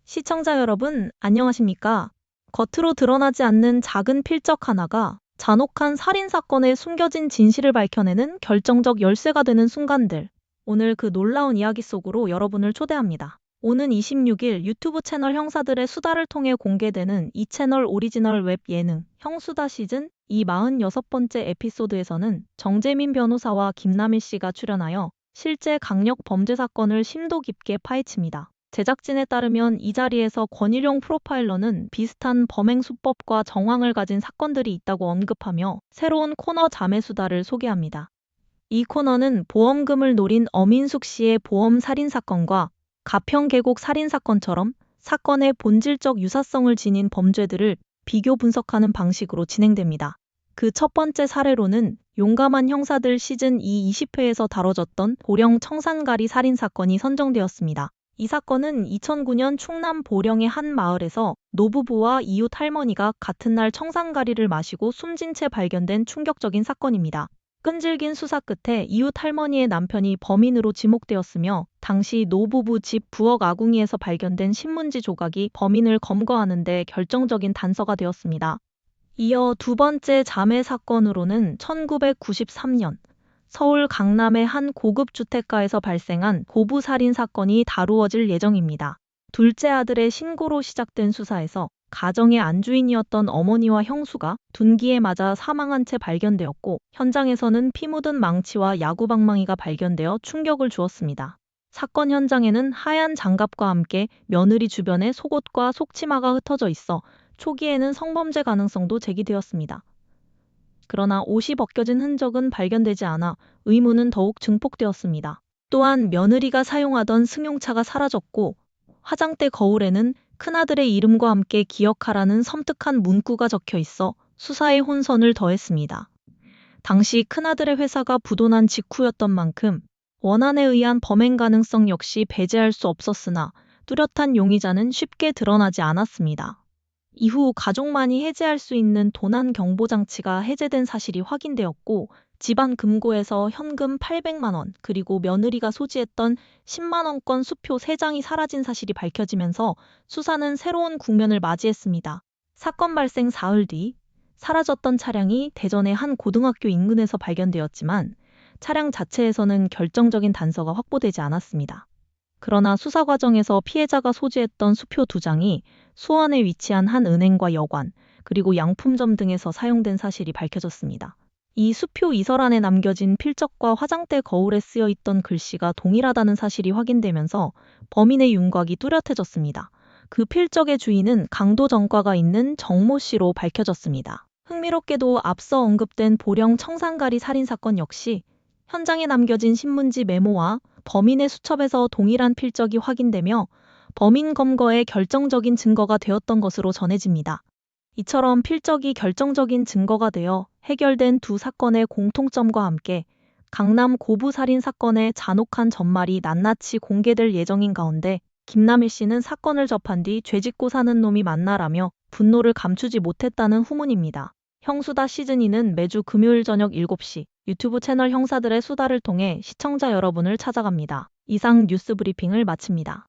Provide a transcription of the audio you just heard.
시청자 여러분, 안녕하십니까? 겉으로 드러나지 않는 작은 필적 하나가 잔혹한 살인사건의 숨겨진 진실을 밝혀내는 결정적 열쇠가 되는 순간들. 오늘 그 놀라운 이야기 속으로 여러분을 초대합니다. 오는 26일 유튜브 채널 형사들의 수다를 통해 공개되는 이 채널 오리지널 웹 예능 형수다 시즌 이 46번째 에피소드에서는 정재민 변호사와 김남일 씨가 출연하여 실제 강력 범죄 사건을 심도 깊게 파헤칩니다. 제작진에 따르면 이 자리에서 권일용 프로파일러는 비슷한 범행 수법과 정황을 가진 사건들이 있다고 언급하며 새로운 코너 자매수다를 소개합니다. 이 코너는 보험금을 노린 어민숙 씨의 보험 살인 사건과 가평 계곡 살인 사건처럼 사건의 본질적 유사성을 지닌 범죄들을 비교 분석하는 방식으로 진행됩니다. 그 첫 번째 사례로는 용감한 형사들 시즌 2 20회에서 다뤄졌던 보령 청산가리 살인 사건이 선정되었습니다. 이 사건은 2009년 충남 보령의 한 마을에서 노부부와 이웃 할머니가 같은 날 청산가리를 마시고 숨진 채 발견된 충격적인 사건입니다. 끈질긴 수사 끝에 이웃 할머니의 남편이 범인으로 지목되었으며 당시 노부부 집 부엌 아궁이에서 발견된 신문지 조각이 범인을 검거하는 데 결정적인 단서가 되었습니다. 이어 두 번째 자매 사건으로는 1993년 서울 강남의 한 고급 주택가에서 발생한 고부 살인 사건이 다루어질 예정입니다. 둘째 아들의 신고로 시작된 수사에서 가정의 안주인이었던 어머니와 형수가 둔기에 맞아 사망한 채 발견되었고 현장에서는 피 묻은 망치와 야구방망이가 발견되어 충격을 주었습니다. 사건 현장에는 하얀 장갑과 함께 며느리 주변에 속옷과 속치마가 흩어져 있어 초기에는 성범죄 가능성도 제기되었습니다. 그러나 옷이 벗겨진 흔적은 발견되지 않아 의문은 더욱 증폭되었습니다. 또한 며느리가 사용하던 승용차가 사라졌고 화장대 거울에는 큰아들의 이름과 함께 기억하라는 섬뜩한 문구가 적혀 있어 수사에 혼선을 더했습니다. 당시 큰아들의 회사가 부도난 직후였던 만큼 원한에 의한 범행 가능성 역시 배제할 수 없었으나 뚜렷한 용의자는 쉽게 드러나지 않았습니다. 이후 가족만이 해제할 수 있는 도난 경보 장치가 해제된 사실이 확인되었고 집안 금고에서 현금 800만 원 그리고 며느리가 소지했던 10만 원권 수표 3장이 사라진 사실이 밝혀지면서 수사는 새로운 국면을 맞이했습니다. 사건 발생 사흘 뒤 사라졌던 차량이 대전의 한 고등학교 인근에서 발견되었지만 차량 자체에서는 결정적인 단서가 확보되지 않았습니다. 그러나 수사 과정에서 피해자가 소지했던 수표 2장이 수원에 위치한 한 은행과 여관, 그리고 양품점 등에서 사용된 사실이 밝혀졌습니다. 이 수표 이설안에 남겨진 필적과 화장대 거울에 쓰여 있던 글씨가 동일하다는 사실이 확인되면서 범인의 윤곽이 뚜렷해졌습니다. 그 필적의 주인은 강도 전과가 있는 정모 씨로 밝혀졌습니다. 흥미롭게도 앞서 언급된 보령 청산가리 살인사건 역시 현장에 남겨진 신문지 메모와 범인의 수첩에서 동일한 필적이 확인되며 범인 검거에 결정적인 증거가 되었던 것으로 전해집니다. 이처럼 필적이 결정적인 증거가 되어 해결된 두 사건의 공통점과 함께 강남 고부살인 사건의 잔혹한 전말이 낱낱이 공개될 예정인 가운데 김남일 씨는 사건을 접한 뒤 죄짓고 사는 놈이 맞나라며 분노를 감추지 못했다는 후문입니다. 형수다 시즌2는 매주 금요일 저녁 7시 유튜브 채널 형사들의 수다를 통해 시청자 여러분을 찾아갑니다. 이상 뉴스 브리핑을 마칩니다.